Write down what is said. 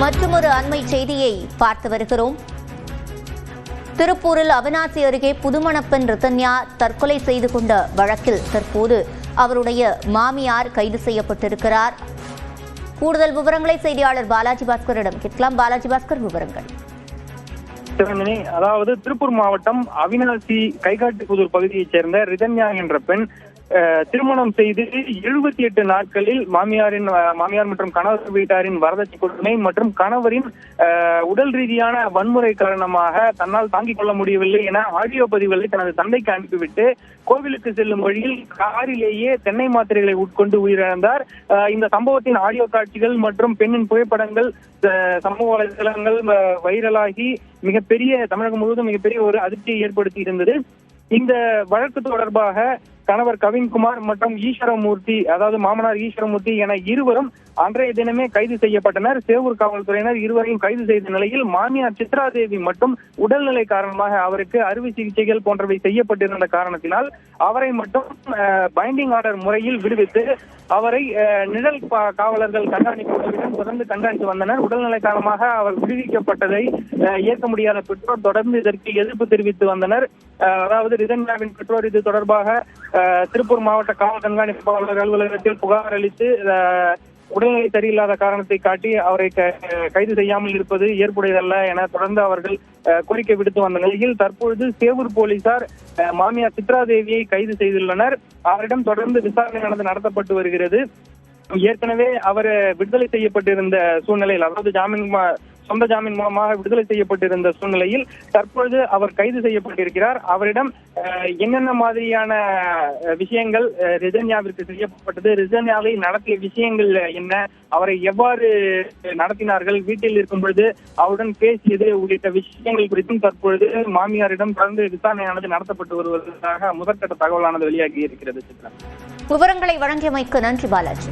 மற்றொரு அண்மை செய்தியை பார்த்து வருகிறோம். திருப்பூரில் அவிநாசி அருகே புதுமணப்பெண் ரிதன்யா தற்கொலை செய்து கொண்ட வழக்கில் தற்போது அவருடைய மாமியார் கைது செய்யப்பட்டிருக்கிறார். கூடுதல் விவரங்களை செய்தியாளர் பாலாஜி பாஸ்கரிடம் கேட்கலாம். பாலாஜி பாஸ்கர், விவரங்கள். அதாவது திருப்பூர் மாவட்டம் அவிநாசி கைகாட்டுப்புதூர் பகுதியைச் சேர்ந்த ரிதன்யா என்ற பெண் திருமணம் செய்து 78 நாட்களில் மாமியார் மற்றும் கணவர் வீட்டாரின் வரதட்சணை கொடுமை மற்றும் கணவரின் உடல் ரீதியான வன்முறை காரணமாக தன்னால் தாங்கிக் கொள்ள முடியவில்லை என ஆடியோ பதிவுகளை தனது தந்தைக்கு அனுப்பிவிட்டு கோவிலுக்கு செல்லும் வழியில் காரிலேயே தென்னை மாத்திரைகளை உட்கொண்டு உயிரிழந்தார். இந்த சம்பவத்தின் ஆடியோ காட்சிகள் மற்றும் பெண்ணின் புகைப்படங்கள் சமூக வலைதளங்கள் வைரலாகி தமிழகம் முழுவதும் மிகப்பெரிய ஒரு அதிர்ச்சியை ஏற்படுத்தி இருந்தது. இந்த வழக்கு தொடர்பாக கணவர் கவின்குமார் மற்றும் ஈஸ்வரமூர்த்தி, அதாவது மாமனார் ஈஸ்வரமூர்த்தி என இருவரும் அன்றைய தினமே கைது செய்யப்பட்டனர். சேவூர் காவல்துறையினர் இருவரையும் கைது செய்த நிலையில் மாமியார் சித்ராதேவி மட்டும் உடல்நிலை காரணமாக அவருக்கு அறுவை சிகிச்சைகள் போன்றவை செய்யப்பட்டிருந்த காரணத்தினால் அவரை மட்டும் பைண்டிங் ஆர்டர் முறையில் விடுவித்து அவரை நிழல் காவலர்கள் கண்காணிப்புடன் தொடர்ந்து கண்காணித்து வந்தனர். உடல்நிலை காரணமாக அவர் விடுவிக்கப்பட்டதை ஏற்க முடியாத பெற்றோர் தொடர்ந்து இதற்கு எதிர்ப்பு தெரிவித்து வந்தனர். அதாவது ரிதன்யாவின் பெற்றோர் இது தொடர்பாக திருப்பூர் மாவட்ட காவல் கண்காணிப்பாளர் அலுவலகத்தில் புகார் அளித்து உடல்நிலை சரியில்லாத காரணத்தை காட்டி அவரை கைது செய்யாமல் இருப்பது ஏற்புடையதல்ல என தொடர்ந்து அவர்கள் கோரிக்கை விடுத்து வந்த நிலையில் தற்பொழுது சேவூர் போலீசார் மாமியார் சித்ராதேவியை கைது செய்துள்ளனர். அவரிடம் தொடர்ந்து விசாரணை நடத்தப்பட்டு வருகிறது. ஏற்கனவே அவர் விடுதலை செய்யப்பட்டிருந்த சூழ்நிலையில், அதாவது சொந்த ஜாமீன் மூலமாக விடுதலை செய்யப்பட்டிருந்த சூழ்நிலையில் தற்பொழுது அவர் கைது செய்யப்பட்டிருக்கிறார். அவரிடம் என்னென்ன மாதிரியான விஷயங்கள் ரிதன்யாவிற்கு செய்யப்பட்டது, ரிதன்யாவை நடத்திய விஷயங்கள் என்ன, அவரை எவ்வாறு நடத்தினார்கள், வீட்டில் இருக்கும் பொழுது அவருடன் பேசியது உள்ளிட்ட விஷயங்கள் குறித்தும் தற்பொழுது மாமியாரிடம் தொடர்ந்து விசாரணையானது நடத்தப்பட்டு வருவதற்காக முதற்கட்ட தகவலானது வெளியாகி இருக்கிறது. விவரங்களை வழங்கியமைக்கு நன்றி பாலாஜி.